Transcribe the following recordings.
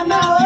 Rama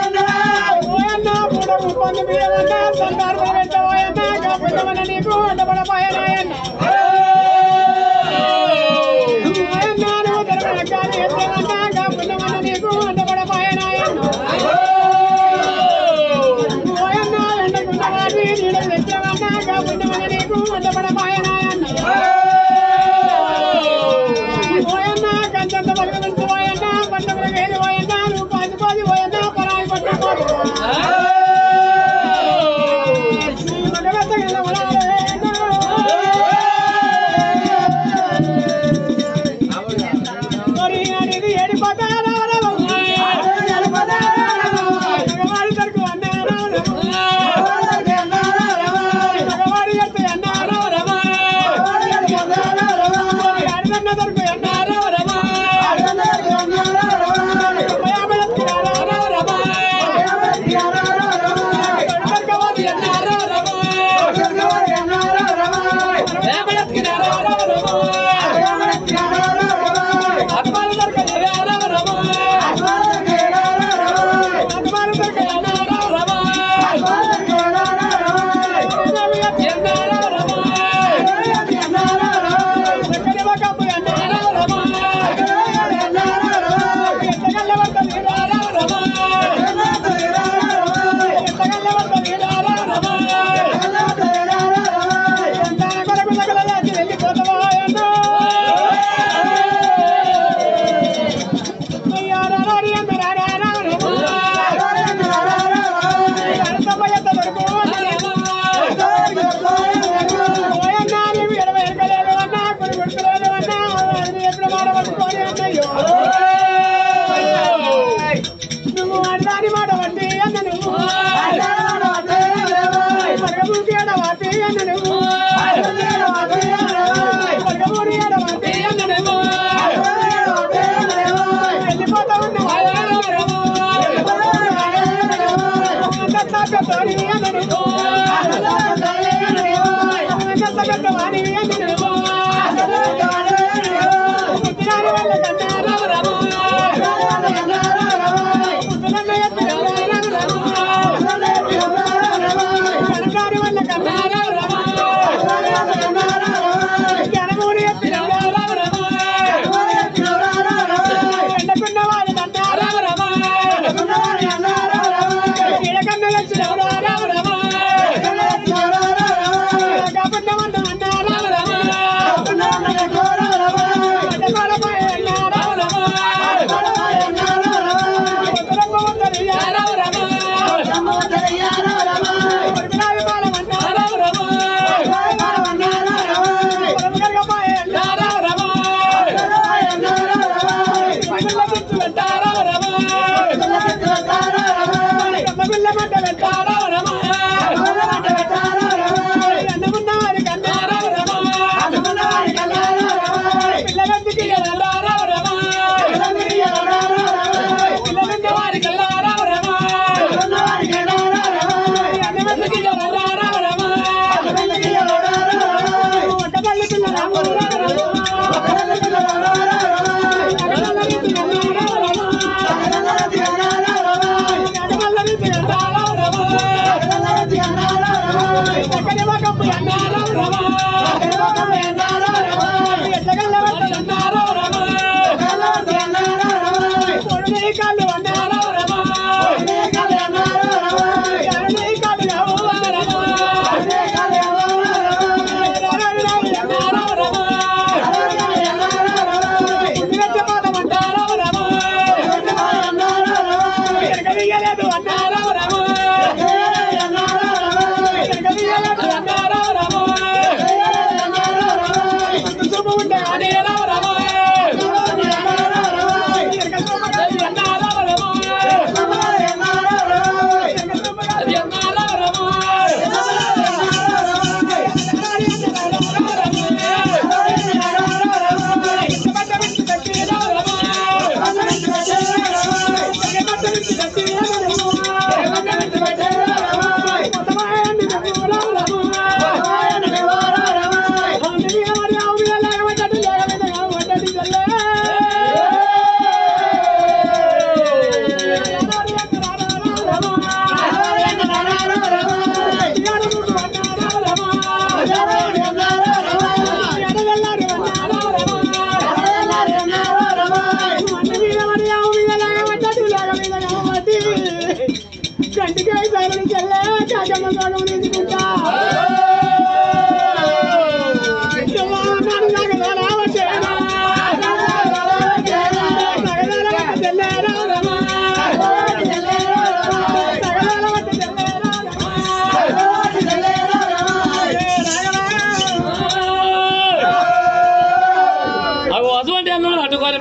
కంటికాయ సాగని చెల్లె కాకమ్మ సోగం తీసుకుంటా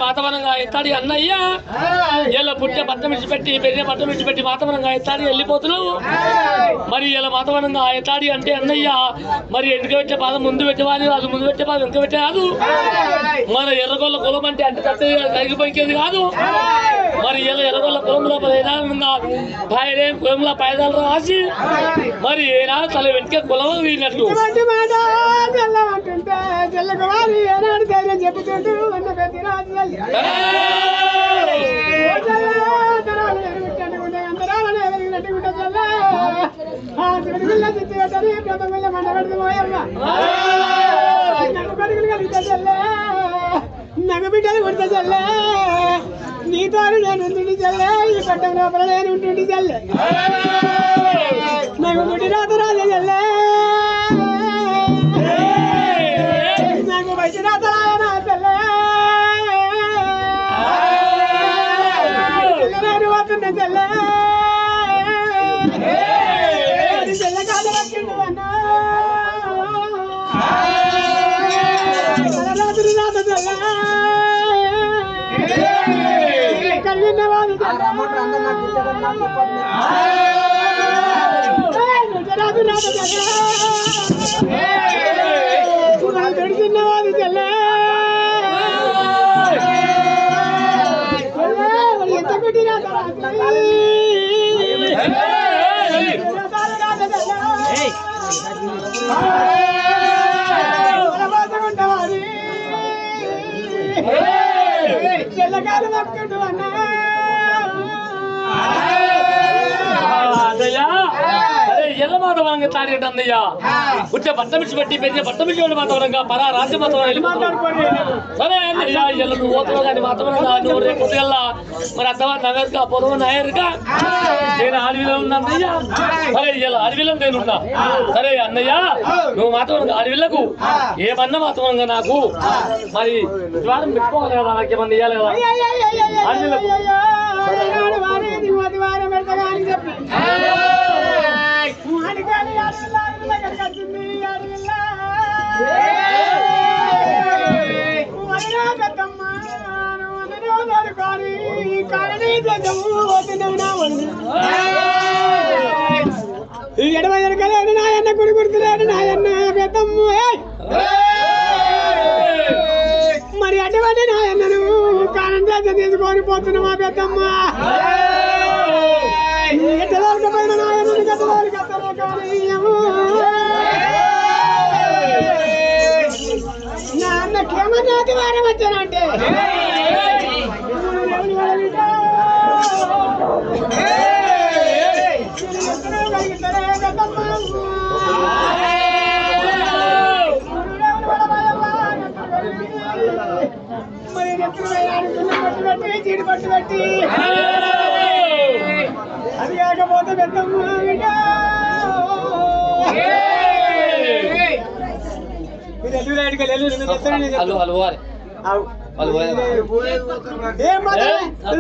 మాతవనంగా ఎత్తాడి అన్నయ్య ఇలా పుట్టే బట్ట విడిచిపెట్టి పెరిగిన బట్ట విడిచిపెట్టి మాతవనంగా ఎత్తాడి వెళ్ళిపోతున్నావు మరి ఇలా మాతవనంగా ఎత్తాడి అంటే అన్నయ్య మరి ఎందుకు పెట్టే పాదం ముందు పెట్టేవాళ్ళు అది ముందు పెట్టే పాదం వెనుక పెట్టే కాదు మన ఎర్రగొల్ల కులం అంటే తగ్గిపోయేది కాదు మరి ఇలా ఎర్రగొల్ల కులంలో కులంలో పాయదాలు రాసి మరి ఏనా తల వెంటనే కులం వీడినట్టు చెప్పుతుంటూ నగ బిడ్డలు కొడితే చల్లే నీతో నేను ఉంటుంది చల్లే ఈ పట్టం లోపల నేను ఉంటుంది చల్లే నాకు గుడి రాత రాలే చల్లే నాకు బయట రాత రాయనా చల్లే నేను పోతున్నా చల్లే చెల్ల కాదు వచ్చిండు అన్నా రాత్రి రాత చల్లే చిన్నవాది చెల్లే ఎంత పెట్టినా చెల్లగాలు పక్కడు అన్నా ఎల్ల మాతవరంగా తాడిగట్టు అన్నయ్య పుట్టే బట్ట విడిచిపెట్టి పెద్ద బట్ట విడిచిపెట్టి మాతవరంగా పరా రాజ్య మాతవరం సరే అన్నయ్య ఎల్ల నువ్వు పోతున్నావు కానీ మాతవరంగా నువ్వు రేపు పొద్దుగల్లా మరి అత్తవా నగరుగా పొదవ నాయరుగా నేను అడవిలో ఉన్నా అన్నయ్య సరే ఇలా అడవిలో నేనున్నా సరే అన్నయ్య నువ్వు మాతవరంగా అడవిలకు ఏమన్నా మాతవరంగా నాకు మరి ద్వారం పెట్టుకోవాలి కదా నాకేమన్నా ఇవ్వాలి కదా అడవిలకు ఎడమ ఎనకలేడు నాయన్న గుడి గుర్తులేడు నాయన్న పెద్దమ్మ మరి అటువంటి నాయన్నను కారణం చేత తీసుకొని పోతున్నావా పెద్దమ్మ ఎట్టదోలకపోయిన నాయన్నను గతదోలకత్తలే కానీ నా అన్నకేమన్నా వారం వచ్చానంటే మరి పట్టు చీడి పట్టు పెట్టి అది కాకపోతే పెద్దమ్మ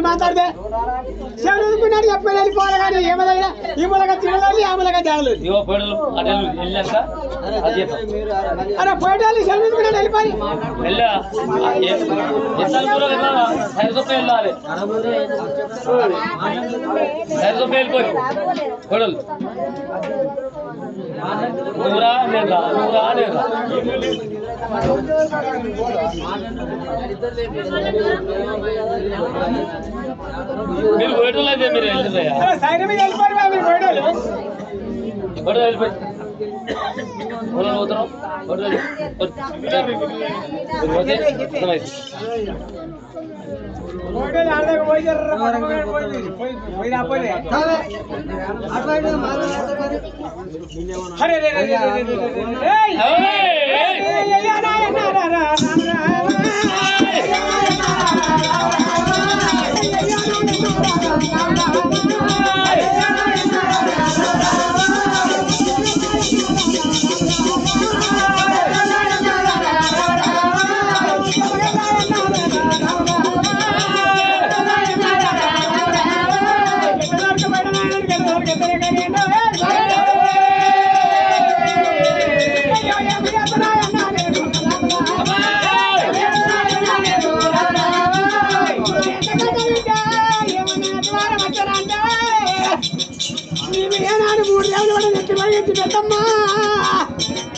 మాట్లాడితే చదువుకున్నాడు చెప్పని వెళ్ళిపోవాలి కానీ ఏమలైనా ఈ మూలగా తినలేదు ఆ మూలగా తేడలేదు అరే పోయేటాలు చదువుకున్నాడు వెళ్ళిపోయి మీరు పోయటం అయితే మీరు అరే ఏనాడు 3 రోజులు కూడా నెట్టి పడి పెద్దమ్మా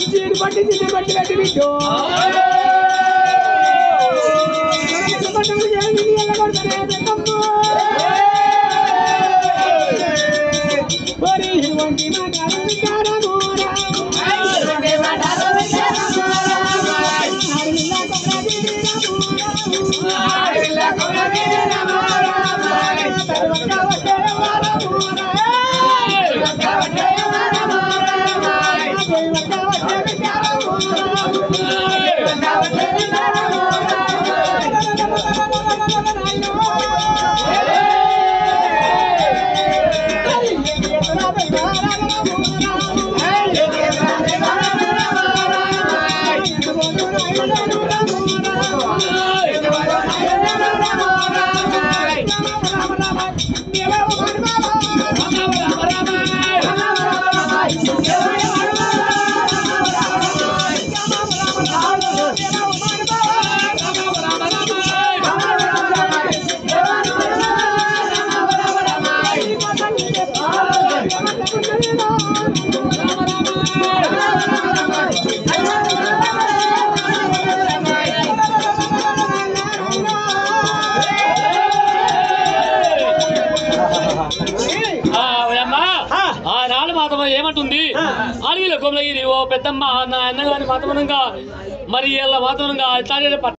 చీడి పట్టి చిన్న పట్టి పెట్టి బిడ్డు ఏమంటుంది అడవిలో కొమలగిరి ఓ పెద్దమ్మ నా అన్నగాని మాతమనంగా మరి ఇలా మాతమనంగా